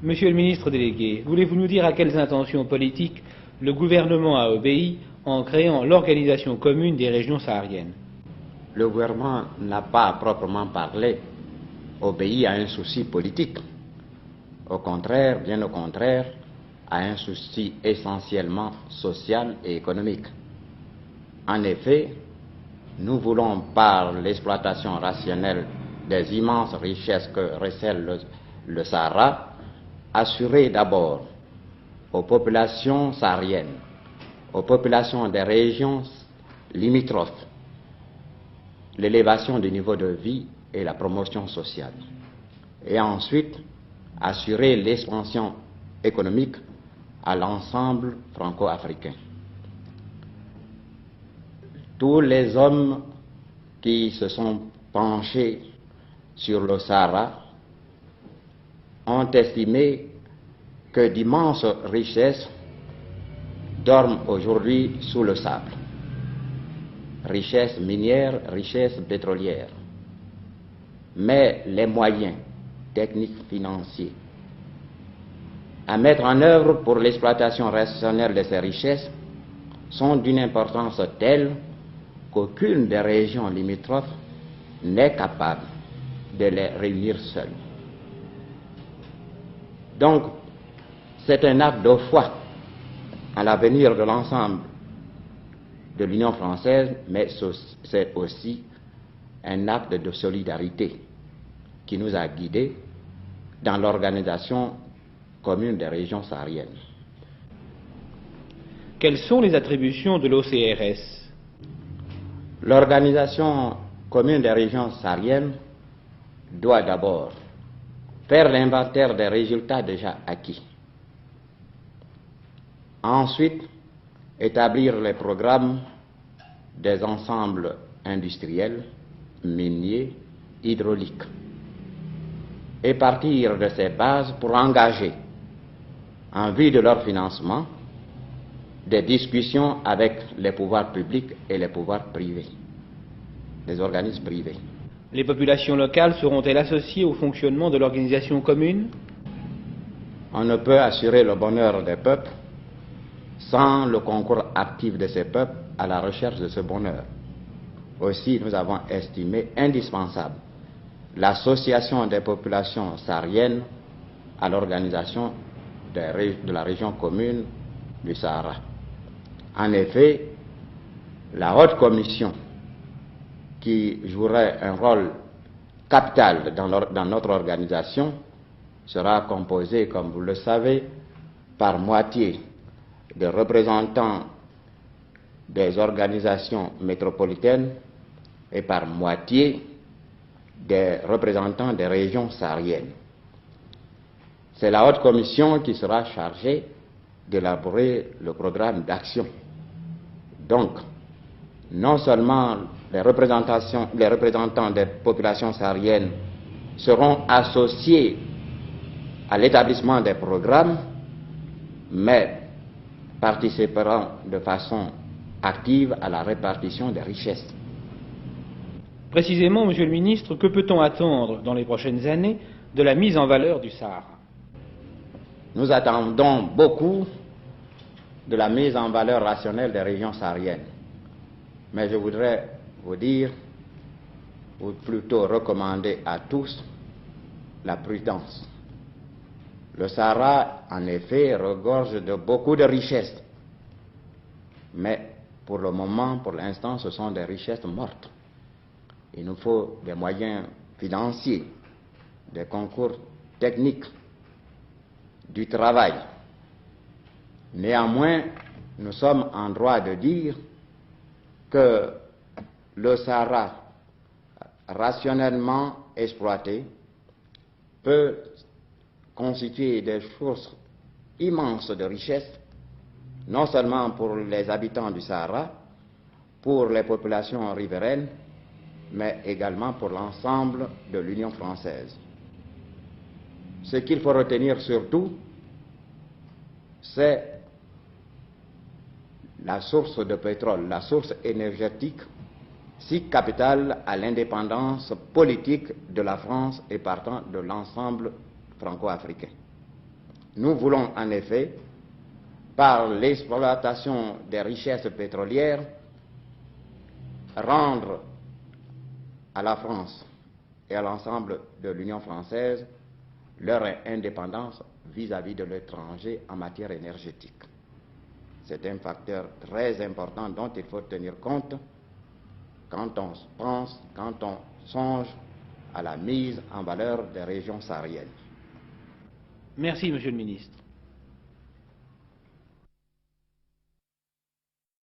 Monsieur le ministre délégué, voulez-vous nous dire à quelles intentions politiques le gouvernement a obéi en créant l'Organisation commune des régions sahariennes? Le gouvernement n'a pas à proprement parler obéi à un souci politique. Au contraire, bien au contraire, à un souci essentiellement social et économique. En effet, nous voulons, par l'exploitation rationnelle des immenses richesses que recèle le Sahara, assurer d'abord aux populations sahariennes, aux populations des régions limitrophes, l'élévation du niveau de vie et la promotion sociale. Et ensuite, assurer l'expansion économique à l'ensemble franco-africain. Tous les hommes qui se sont penchés sur le Sahara ont estimé que d'immenses richesses dorment aujourd'hui sous le sable. Richesses minières, richesses pétrolières. Mais les moyens techniques, financiers à mettre en œuvre pour l'exploitation rationnelle de ces richesses sont d'une importance telle qu'aucune des régions limitrophes n'est capable de les réunir seule. Donc, c'est un acte de foi à l'avenir de l'ensemble de l'Union française, mais c'est aussi un acte de solidarité qui nous a guidés dans l'organisation commune des régions sahariennes. Quelles sont les attributions de l'OCRS? L'organisation commune des régions sahariennes doit d'abord faire l'inventaire des résultats déjà acquis. Ensuite, établir les programmes des ensembles industriels, miniers, hydrauliques. Et partir de ces bases pour engager, en vue de leur financement, des discussions avec les pouvoirs publics et les pouvoirs privés, les organismes privés. Les populations locales seront-elles associées au fonctionnement de l'organisation commune? On ne peut assurer le bonheur des peuples sans le concours actif de ces peuples à la recherche de ce bonheur. Aussi, nous avons estimé indispensable l'association des populations sahariennes à l'organisation de la région commune du Sahara. En effet, la haute commission, qui jouerait un rôle capital dans notre organisation, sera composée, comme vous le savez, par moitié de représentants des organisations métropolitaines et par moitié des représentants des régions sahariennes. C'est la haute commission qui sera chargée d'élaborer le programme d'action. Donc, non seulement les représentants des populations sahariennes seront associés à l'établissement des programmes, mais participeront de façon active à la répartition des richesses. Précisément, Monsieur le ministre, que peut-on attendre dans les prochaines années de la mise en valeur du Sahara? Nous attendons beaucoup de la mise en valeur rationnelle des régions sahariennes. Mais je voudrais vous dire, ou plutôt recommander à tous, la prudence. Le Sahara, en effet, regorge de beaucoup de richesses. Mais pour le moment, pour l'instant, ce sont des richesses mortes. Il nous faut des moyens financiers, des concours techniques, du travail. Néanmoins, nous sommes en droit de dire que le Sahara, rationnellement exploité, peut constituer des sources immenses de richesses, non seulement pour les habitants du Sahara, pour les populations riveraines, mais également pour l'ensemble de l'Union française. Ce qu'il faut retenir surtout, c'est la source de pétrole, la source énergétique, si capitale à l'indépendance politique de la France et partant de l'ensemble franco-africain. Nous voulons en effet, par l'exploitation des richesses pétrolières, rendre à la France et à l'ensemble de l'Union française leur indépendance vis-à-vis de l'étranger en matière énergétique. C'est un facteur très important dont il faut tenir compte quand on pense, quand on songe à la mise en valeur des régions sahariennes. Merci, Monsieur le Ministre.